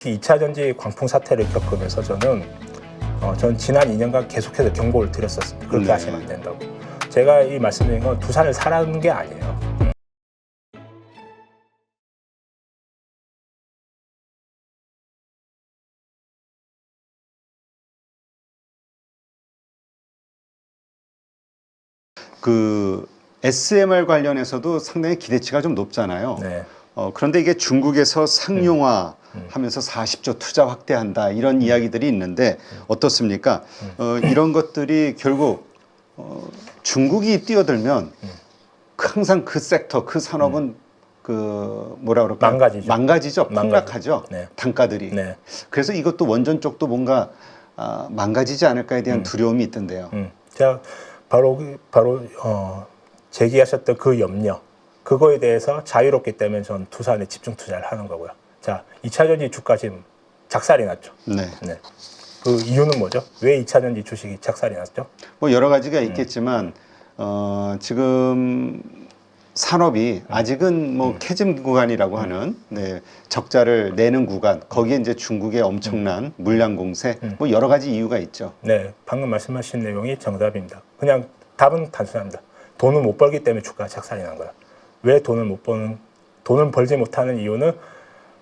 2차 전지 광풍 사태를 겪으면서 저는 지난 2년간 계속해서 경고를 드렸었습니다. 그렇게 하시면 안 된다고. 제가 이 말씀드린 건 두산을 사라는 게 아니에요. 그 SMR 관련해서도 상당히 기대치가 좀 높잖아요. 네. 그런데 이게 중국에서 상용화 하면서 40조 투자 확대한다 이런 이야기들이 있는데 어떻습니까? 이런 것들이 결국 중국이 뛰어들면 항상 그 섹터, 그 산업은 그 뭐라 그럴까? 망가지죠. 폭락하죠. 네. 단가들이. 네. 그래서 이것도 원전 쪽도 뭔가 망가지지 않을까에 대한 두려움이 있던데요. 제가 바로 제기하셨던 그 염려, 그거에 대해서 자유롭기 때문에 전 두산에 집중 투자를 하는 거고요. 자, 2차 전지 주가 지금 작살이 났죠. 네. 네. 그 이유는 뭐죠? 왜 2차 전지 주식이 작살이 났죠? 뭐 여러 가지가 있겠지만 지금 산업이 아직은 뭐 캐즘 구간이라고 하는 적자를 내는 구간, 거기에 이제 중국의 엄청난 물량 공세, 뭐 여러 가지 이유가 있죠. 네, 방금 말씀하신 내용이 정답입니다. 그냥 답은 단순합니다. 돈을 못 벌기 때문에 주가가 작살이 난 거야. 왜 돈을 벌지 못하는 이유는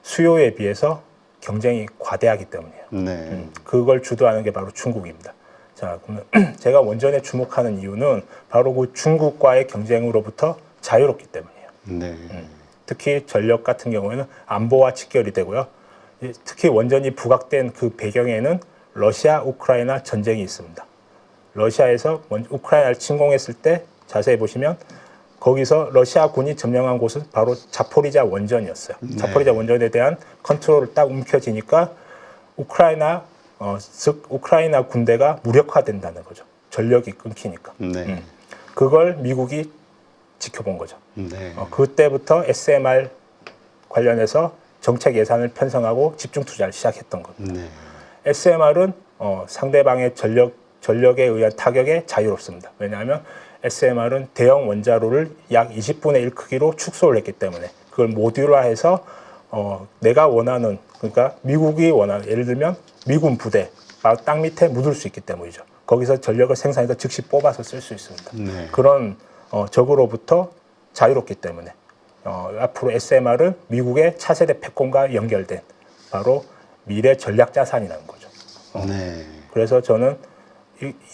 수요에 비해서 경쟁이 과대하기 때문이에요. 네. 그걸 주도하는 게 바로 중국입니다. 자, 그러면 제가 원전에 주목하는 이유는 바로 그 중국과의 경쟁으로부터 자유롭기 때문이에요. 네. 특히 전력 같은 경우에는 안보와 직결이 되고요. 특히 원전이 부각된 그 배경에는 러시아, 우크라이나 전쟁이 있습니다. 러시아에서 우크라이나를 침공했을 때 자세히 보시면 거기서 러시아군이 점령한 곳은 바로 자포리자 원전이었어요. 네. 자포리자 원전에 대한 컨트롤을 딱 움켜쥐니까 우크라이나 군대가 무력화된다는 거죠. 전력이 끊기니까. 네. 그걸 미국이 지켜본 거죠. 네. 그때부터 SMR 관련해서 정책 예산을 편성하고 집중 투자를 시작했던 겁니다. 네. SMR은 상대방의 전력에 의한 타격에 자유롭습니다. 왜냐하면 SMR은 대형 원자로를 약 20분의 1 크기로 축소를 했기 때문에 그걸 모듈화해서 내가 원하는, 그러니까 미국이 원하는, 예를 들면 미군 부대 땅 밑에 묻을 수 있기 때문이죠. 거기서 전력을 생산해서 즉시 뽑아서 쓸 수 있습니다. 네. 그런 적으로부터 자유롭기 때문에 앞으로 SMR은 미국의 차세대 패권과 연결된 바로 미래 전략 자산이라는 거죠. 네. 그래서 저는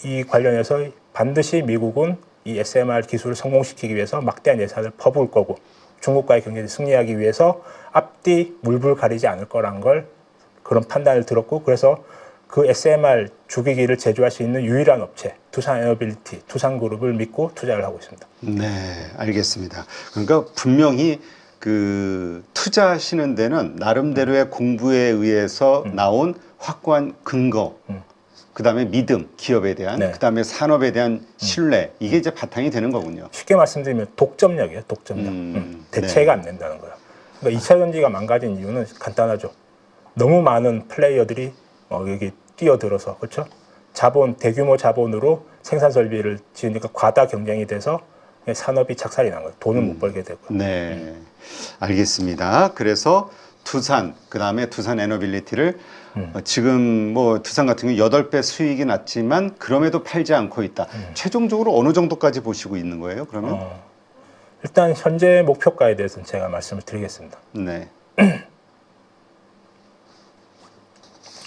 이 관련해서 반드시 미국은 이 SMR 기술을 성공시키기 위해서 막대한 예산을 퍼부을 거고 중국과의 경쟁에 승리하기 위해서 앞뒤 물불 가리지 않을 거란 걸 그런 판단을 들었고, 그래서 그 SMR 주기기를 제조할 수 있는 유일한 업체 두산에너빌리티, 두산그룹을 믿고 투자를 하고 있습니다. 네, 알겠습니다. 그러니까 분명히 그 투자하시는 데는 나름대로의 공부에 의해서 나온 확고한 근거, 그다음에 믿음, 기업에 대한, 네. 그다음에 산업에 대한 신뢰, 이게 이제 바탕이 되는 거군요. 쉽게 말씀드리면 독점력이에요. 독점력. 대체가 안 된다는 거예요. 그러니까 2차 전지가 망가진 이유는 간단하죠. 너무 많은 플레이어들이 여기 뛰어들어서, 그렇죠? 대규모 자본으로 생산 설비를 지으니까 과다 경쟁이 돼서 산업이 작살이 난 거예요. 돈을 못 벌게 되고. 네, 알겠습니다. 그래서 두산, 그다음에 두산 에너빌리티를 지금 뭐 두산 같은 경우 8배 수익이 났지만 그럼에도 팔지 않고 있다. 최종적으로 어느 정도까지 보시고 있는 거예요, 그러면? 일단 현재 목표가에 대해서는 제가 말씀을 드리겠습니다. 네.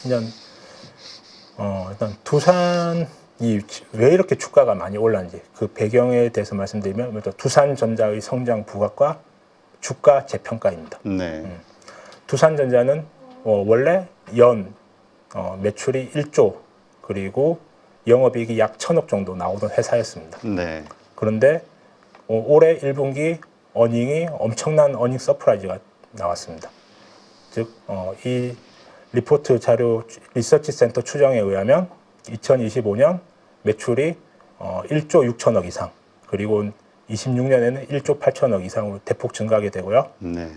일단 두산이 왜 이렇게 주가가 많이 올랐는지 그 배경에 대해서 말씀드리면 두산전자의 성장 부각과 주가 재평가입니다. 네. 두산전자는 원래 연 매출이 1조 그리고 영업이익이 약 1,000억 정도 나오던 회사였습니다. 네. 그런데 올해 1분기 어닝이 엄청난 어닝 서프라이즈가 나왔습니다. 즉, 이 리포트 자료 리서치 센터 추정에 의하면 2025년 매출이 1조 6천억 이상, 그리고 26년에는 1조 8천억 이상으로 대폭 증가하게 되고요. 네.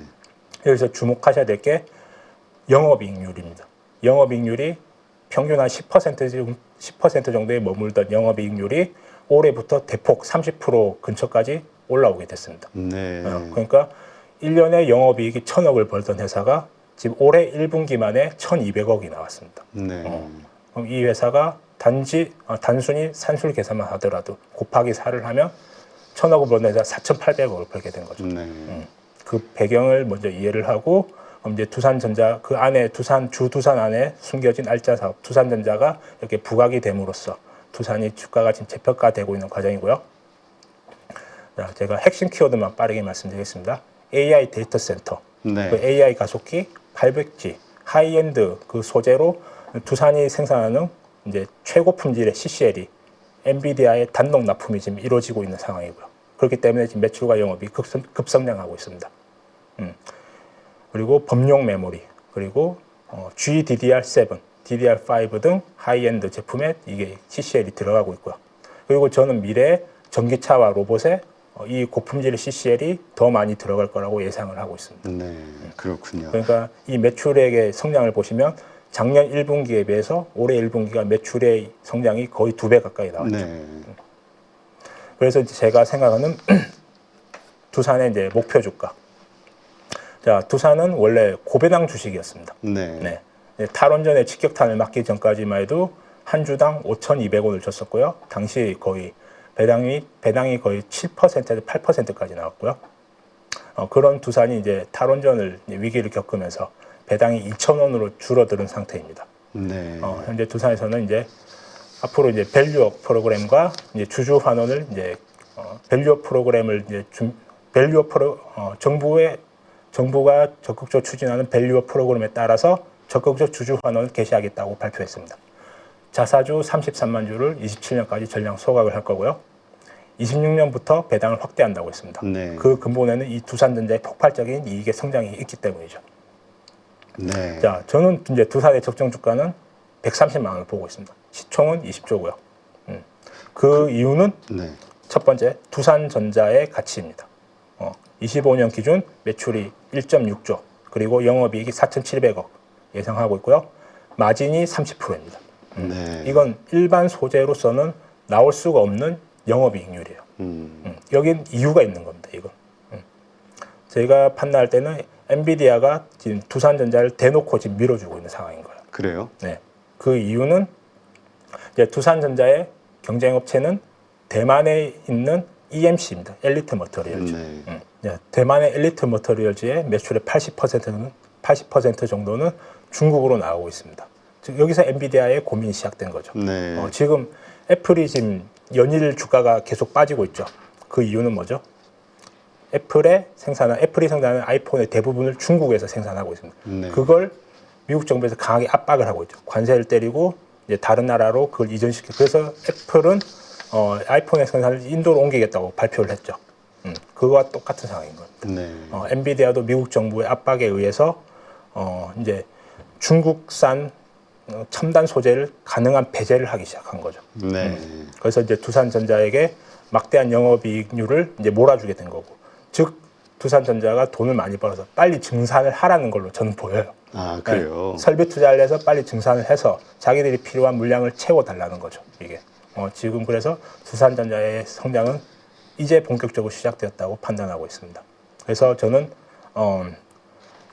여기서 주목하셔야 될 게 영업이익률입니다. 영업이익률이 평균 한 10% 정도에 머물던 영업이익률이 올해부터 대폭 30% 근처까지 올라오게 됐습니다. 네. 그러니까 1년에 영업이익이 1,000억을 벌던 회사가 지금 올해 1분기 만에 1,200억이 나왔습니다. 네. 그럼 이 회사가 단순히 산술 계산만 하더라도 곱하기 4를 하면 1,000억을 벌어내자 4,800억을 벌게 된 거죠. 네. 그 배경을 먼저 이해를 하고 이제 두산전자 그 안에 두산 안에 숨겨진 알짜 사업 두산전자가 이렇게 부각이 됨으로써 두산이 주가가 지금 재평가되고 있는 과정이고요. 자, 제가 핵심 키워드만 빠르게 말씀드리겠습니다. AI 데이터 센터, 네. 그 AI 가속기, 800G, 하이엔드 그 소재로 두산이 생산하는 이제 최고 품질의 CCL이 엔비디아의 단독 납품이 지금 이루어지고 있는 상황이고요. 그렇기 때문에 지금 매출과 영업이 급성장하고 있습니다. 그리고 범용 메모리, 그리고 GDDR7, DDR5 등 하이엔드 제품에 이게 CCL이 들어가고 있고요. 그리고 저는 미래에 전기차와 로봇에 이 고품질의 CCL이 더 많이 들어갈 거라고 예상을 하고 있습니다. 네. 그렇군요. 그러니까 이 매출액의 성장을 보시면 작년 1분기에 비해서 올해 1분기가 매출의 성장이 거의 2배 가까이 나왔죠. 네. 그래서 이제 제가 생각하는 두산의 이제 목표 주가. 자, 두산은 원래 고배당 주식이었습니다. 네. 네. 탈원전의 직격탄을 맞기 전까지만 해도 한 주당 5,200원을 줬었고요. 당시 거의 배당이 거의 7%에서 8%까지 나왔고요. 그런 두산이 이제 탈원전을 위기를 겪으면서 배당이 2,000원으로 줄어드는 상태입니다. 네. 현재 두산에서는 이제 앞으로 이제 밸류업 프로그램과 이제 주주 환원을 이제 밸류업 프로그램을 이제 정부가 적극적으로 추진하는 밸류업 프로그램에 따라서 적극적 주주 환원을 개시하겠다고 발표했습니다. 자사주 33만 주를 27년까지 전량 소각을 할 거고요. 26년부터 배당을 확대한다고 했습니다. 네. 그 근본에는 이 두산전자의 폭발적인 이익의 성장이 있기 때문이죠. 네. 자, 저는 이제 두산의 적정 주가는 130만 원을 보고 있습니다. 시총은 20조고요. 그 이유는 네. 첫 번째 두산전자의 가치입니다. 25년 기준 매출이 1.6조 그리고 영업이익이 4,700억 예상하고 있고요. 마진이 30%입니다. 네. 이건 일반 소재로서는 나올 수가 없는 영업이익률이에요. 여긴 이유가 있는 겁니다. 이건. 제가 판단할 때는 엔비디아가 지금 두산전자를 대놓고 지금 밀어주고 있는 상황인 거예요. 그래요? 네. 그 이유는 이제 두산전자의 경쟁업체는 대만에 있는 EMC입니다. 엘리트 머터리얼즈. 네. 대만의 엘리트 머터리얼즈의 매출의 80% 정도는 중국으로 나오고 있습니다. 즉 여기서 엔비디아의 고민이 시작된 거죠. 네. 지금 애플이 지금 연일 주가가 계속 빠지고 있죠. 그 이유는 뭐죠? 애플이 생산하는 아이폰의 대부분을 중국에서 생산하고 있습니다. 네. 그걸 미국 정부에서 강하게 압박을 하고 있죠. 관세를 때리고 이제 다른 나라로 그걸 이전시키고 그래서 애플은 아이폰의 생산을 인도로 옮기겠다고 발표를 했죠. 그거와 똑같은 상황인 겁니다. 네. 엔비디아도 미국 정부의 압박에 의해서 이제 중국산 첨단 소재를 가능한 배제를 하기 시작한 거죠. 네. 그래서 이제 두산전자에게 막대한 영업이익률을 이제 몰아주게 된 거고, 즉 두산전자가 돈을 많이 벌어서 빨리 증산을 하라는 걸로 저는 보여요. 아, 그래요? 설비 투자를 해서 빨리 증산을 해서 자기들이 필요한 물량을 채워달라는 거죠. 이게 지금 그래서 두산전자의 성장은 이제 본격적으로 시작되었다고 판단하고 있습니다. 그래서 저는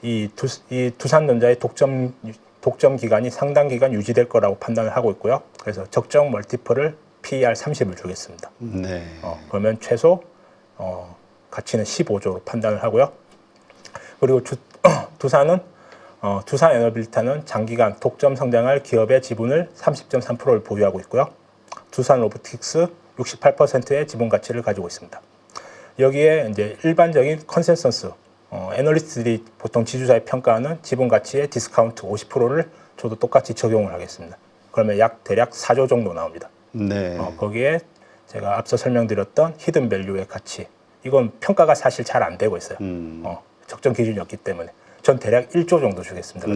이 두산전자의 독점 기간이 상당 기간 유지될 거라고 판단을 하고 있고요. 그래서 적정 멀티플을 PER 30을 주겠습니다. 네. 그러면 최소 가치는 15조로 판단을 하고요. 그리고 두산 에너빌타는 장기간 독점 성장할 기업의 지분을 30.3%를 보유하고 있고요. 두산 로보틱스 68%의 지분 가치를 가지고 있습니다. 여기에 이제 일반적인 컨센서스 애널리스트들이 보통 지주사에 평가하는 지분 가치의 디스카운트 50%를 저도 똑같이 적용을 하겠습니다. 그러면 대략 4조 정도 나옵니다. 네. 거기에 제가 앞서 설명드렸던 히든 밸류의 가치, 이건 평가가 사실 잘 안 되고 있어요. 적정 기준이었기 때문에 전 대략 1조 정도 주겠습니다.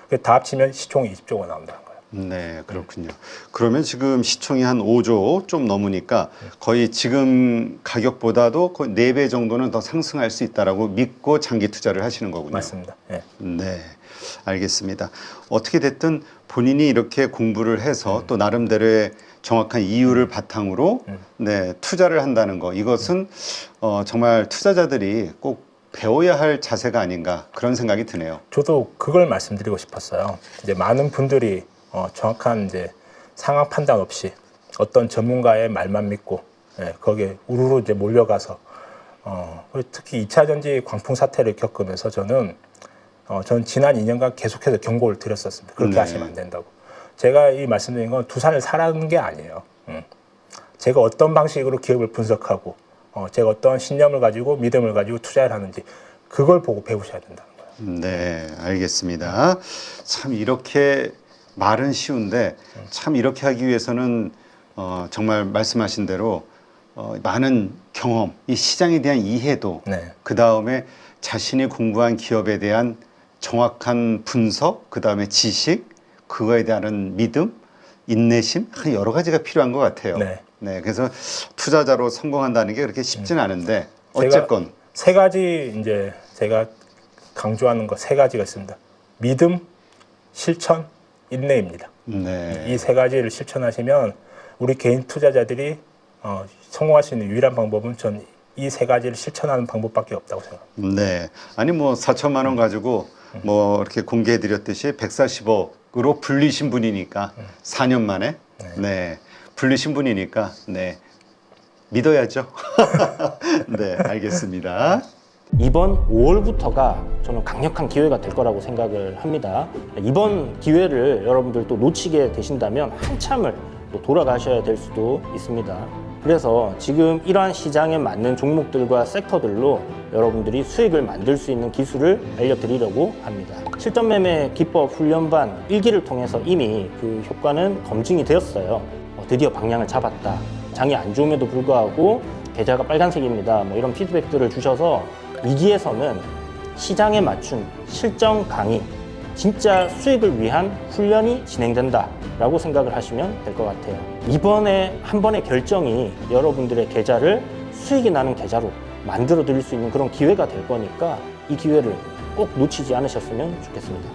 그래서 다 합치면 시총이 20조가 나온다는 거예요. 네, 그렇군요. 그러면 지금 시총이 한 5조 좀 넘으니까 거의 지금 가격보다도 거의 4배 정도는 더 상승할 수 있다라고 믿고 장기 투자를 하시는 거군요. 맞습니다. 네. 네, 알겠습니다. 어떻게 됐든 본인이 이렇게 공부를 해서 또 나름대로의 정확한 이유를 바탕으로 네, 투자를 한다는 거, 이것은 정말 투자자들이 꼭 배워야 할 자세가 아닌가 그런 생각이 드네요. 저도 그걸 말씀드리고 싶었어요. 이제 많은 분들이 정확한 이제 상황 판단 없이 어떤 전문가의 말만 믿고 거기에 우르르 이제 몰려가서 특히 2차 전지 광풍 사태를 겪으면서 저는 지난 2년간 계속해서 경고를 드렸었습니다. 그렇게 네. 하시면 안 된다고. 제가 이 말씀드린 건 두산을 사라는 게 아니에요. 제가 어떤 방식으로 기업을 분석하고 제가 어떤 신념을 가지고 믿음을 가지고 투자를 하는지 그걸 보고 배우셔야 된다는 거예요. 네, 알겠습니다. 참 이렇게 말은 쉬운데 참 이렇게 하기 위해서는 정말 말씀하신 대로 많은 경험, 이 시장에 대한 이해도 네. 그 다음에 자신이 공부한 기업에 대한 정확한 분석, 그 다음에 지식, 그거에 대한 믿음, 인내심 여러 가지가 필요한 것 같아요. 네. 네, 그래서 투자자로 성공한다는 게 그렇게 쉽지는 않은데 어쨌건 세 가지 이제 제가 강조하는 거 세 가지가 있습니다. 믿음, 실천, 인내입니다. 네. 이 세 가지를 실천하시면 우리 개인 투자자들이 성공할 수 있는 유일한 방법은 전 이 세 가지를 실천하는 방법밖에 없다고 생각합니다. 네, 아니 뭐 4천만 원 가지고 뭐 이렇게 공개해드렸듯이 140억으로 불리신 분이니까 4년 만에 네 불리신 분이니까 네 믿어야죠. 네, 알겠습니다. 이번 5월부터가 저는 강력한 기회가 될 거라고 생각을 합니다. 이번 기회를 여러분들 또 놓치게 되신다면 한참을 또 돌아가셔야 될 수도 있습니다. 그래서 지금 이러한 시장에 맞는 종목들과 섹터들로 여러분들이 수익을 만들 수 있는 기술을 알려드리려고 합니다. 실전 매매 기법 훈련반 1기를 통해서 이미 그 효과는 검증이 되었어요. 드디어 방향을 잡았다. 장이 안 좋음에도 불구하고 계좌가 빨간색입니다. 뭐 이런 피드백들을 주셔서 2기에서는 시장에 맞춘 실전 강의, 진짜 수익을 위한 훈련이 진행된다라고 생각을 하시면 될 것 같아요. 이번에 한 번의 결정이 여러분들의 계좌를 수익이 나는 계좌로 만들어 드릴 수 있는 그런 기회가 될 거니까 이 기회를 꼭 놓치지 않으셨으면 좋겠습니다.